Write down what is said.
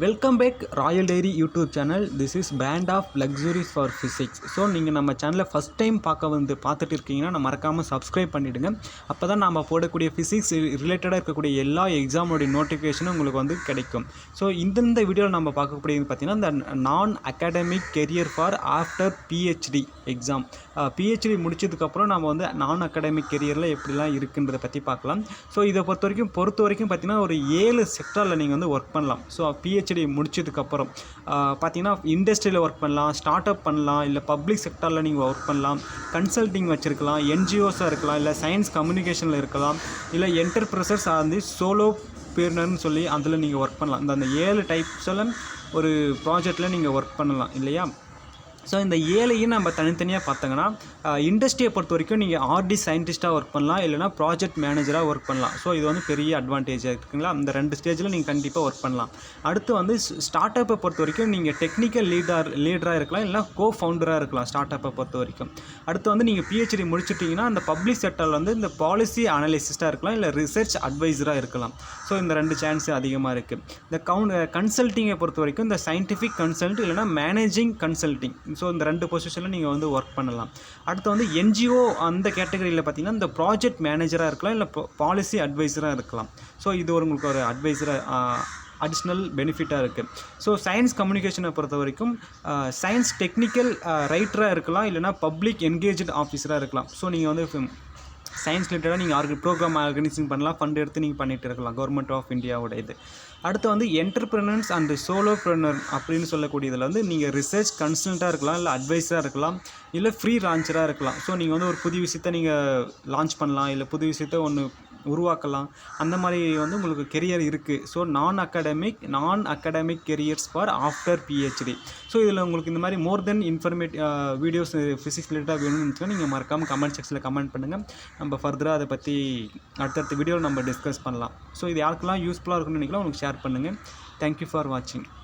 Welcome back royal diary YouTube channel. This is brand of luxuries for physics. So நீங்கள் நம்ம சேனலை first time பார்த்துட்டு இருக்கீங்கன்னா நான் மறக்காமல் சப்ஸ்கிரைப் பண்ணிவிடுங்க. அப்போ தான் நம்ம போடக்கூடிய ஃபிசிக்ஸ் ரிலேட்டடாக இருக்கக்கூடிய எல்லா எக்ஸாமோடைய நோட்டிஃபிகேஷனும் உங்களுக்கு வந்து கிடைக்கும். ஸோ இந்த வீடியோவில் நம்ம பார்க்கக்கூடியது பார்த்திங்கன்னா இந்த நான் academic career for after PhD exam. PhD முடிச்சதுக்கப்புறம் நம்ம வந்து நான் அகாடமிக் கெரியரில் எப்படிலாம் இருக்குன்றதை பற்றி பார்க்கலாம். ஸோ இதை பொறுத்த வரைக்கும் பார்த்திங்கன்னா ஒரு 7 செக்டரில் நீங்கள் வந்து ஒர்க் பண்ணலாம். ஸோ பிஹெச்டி முடிச்சதுக்கப்புறம் பார்த்தீங்கன்னா இண்டஸ்ட்ரியில் ஒர்க் பண்ணலாம், ஸ்டார்ட் அப் பண்ணலாம், இல்லை பப்ளிக் செக்டரில் நீங்கள் ஒர்க் பண்ணலாம், கன்சல்டிங் வச்சுருக்கலாம், என்ஜிஓஸாக இருக்கலாம், இல்லை சயின்ஸ் கம்யூனிகேஷனில் இருக்கலாம், இல்லை என்டர்பிரைசஸ் வந்து சோலோ பேர்னர்னு சொல்லி அதில் நீங்கள் ஒர்க் பண்ணலாம். அந்த 7 டைப்ஸில் ஒரு ப்ராஜெக்டில் நீங்கள் ஒர்க் பண்ணலாம் இல்லையா. ஸோ இந்த 7ஐயும் நம்ம தனித்தனியாக பார்த்தோங்கன்னா இண்டஸ்ட்ரியை பொறுத்த வரைக்கும் நீங்கள் ஆர்டி சயின்டிஸ்ட்டாக ஒர்க் பண்ணலாம், இல்லைனா ப்ராஜெக்ட் மேனேஜராக ஒர்க் பண்ணலாம். ஸோ இது வந்து பெரிய அட்வான்டேஜாக இருக்குங்களா. இந்த 2 ஸ்டேஜில் நீங்கள் கண்டிப்பாக ஒர்க் பண்ணலாம். அடுத்து வந்து ஸ்டார்ட் அப்பை பொறுத்த வரைக்கும் நீங்கள் டெக்னிக்கல் லீடராக இருக்கலாம், இல்லைனா ஃபவுண்டராக இருக்கலாம் ஸ்டார்ட் அப்பை பொறுத்த வரைக்கும். அடுத்து வந்து நீங்கள் பிஹெச்டி முடிச்சிட்டிங்கன்னா அந்த பப்ளிக் செக்டரில் வந்து இந்த பாலிசி அனலிசிஸ்ட்டாக இருக்கலாம், இல்லை ரிசர்ச் அட்வைசராக இருக்கலாம். ஸோ இந்த 2 சான்ஸ் அதிகமாக இருக்குது. இந்த கன்சல்ட்டிங்கை பொறுத்த வரைக்கும் இந்த சயின்டிஃபிக் கன்சல்ட் இல்லைனா மேனேஜிங் கன்சல்ட்டிங். ஸோ இந்த 2 பொசிஷனில் நீங்கள் வந்து ஒர்க் பண்ணலாம். அடுத்து வந்து என்ஜிஓ அந்த கேட்டகரியில் பார்த்திங்கன்னா இந்த ப்ராஜெக்ட் மேனேஜராக இருக்கலாம், இல்லை பாலிசி அட்வைசராக இருக்கலாம். ஸோ இது உங்களுக்கு ஒரு அடிஷ்னல் பெனிஃபிட்டாக இருக்குது. ஸோ சயின்ஸ் கம்யூனிகேஷனை பொறுத்த வரைக்கும் சயின்ஸ் டெக்னிக்கல் ரைட்டராக இருக்கலாம், இல்லைனா பப்ளிக் என்கேஜ்டு ஆஃபீஸராக இருக்கலாம். ஸோ நீங்கள் வந்து சயின்ஸ் ரிலேட்டடாக நீங்கள் ப்ரோக்ராம் ஆர்கனைசிங் பண்ணலாம், ஃபண்ட் எடுத்து நீங்கள் பண்ணிகிட்டு இருக்கலாம், கவர்மெண்ட் ஆஃப் இந்தியாவோட இது. அடுத்து வந்து என்டர்பிரனர்ஸ் அண்ட் சோலோப்ரனர் அப்படின்னு சொல்லக்கூடியதில் வந்து நீங்கள் ரிசர்ச் கன்சல்ட்டாக இருக்கலாம், இல்லை அட்வைஸராக இருக்கலாம், இல்லை ஃப்ரீ லான்ச்சராக இருக்கலாம். ஸோ நீங்கள் வந்து ஒரு புது விஷயத்தை நீங்கள் லான்ச் பண்ணலாம், இல்லை புது விஷயத்தை ஒன்று உருவாக்கலாம். அந்த மாதிரி வந்து உங்களுக்கு கெரியர் இருக்குது. ஸோ நான் academic careers for after PhD. So இதில் உங்களுக்கு இந்த மாதிரி மோர் தென் வீடியோஸ் ஃபிசிக்ஸ் ரிலேட்டடாக வேணும்னு இருந்துச்சுன்னா நீங்கள் மறக்காமல் கமெண்ட் செக்ஷனில் கமெண்ட் பண்ணுங்கள். நம்ம ஃபர்தராக அதை பற்றி அடுத்தடுத்த வீடியோவில் நம்ம டிஸ்கஸ் பண்ணலாம். ஸோ இது யாருக்கெல்லாம் யூஸ்ஃபுல்லாக இருக்குன்னு நினைக்கலாம் உங்களுக்கு ஷேர் பண்ணுங்கள். தேங்க்யூ ஃபார் வாட்சிங்.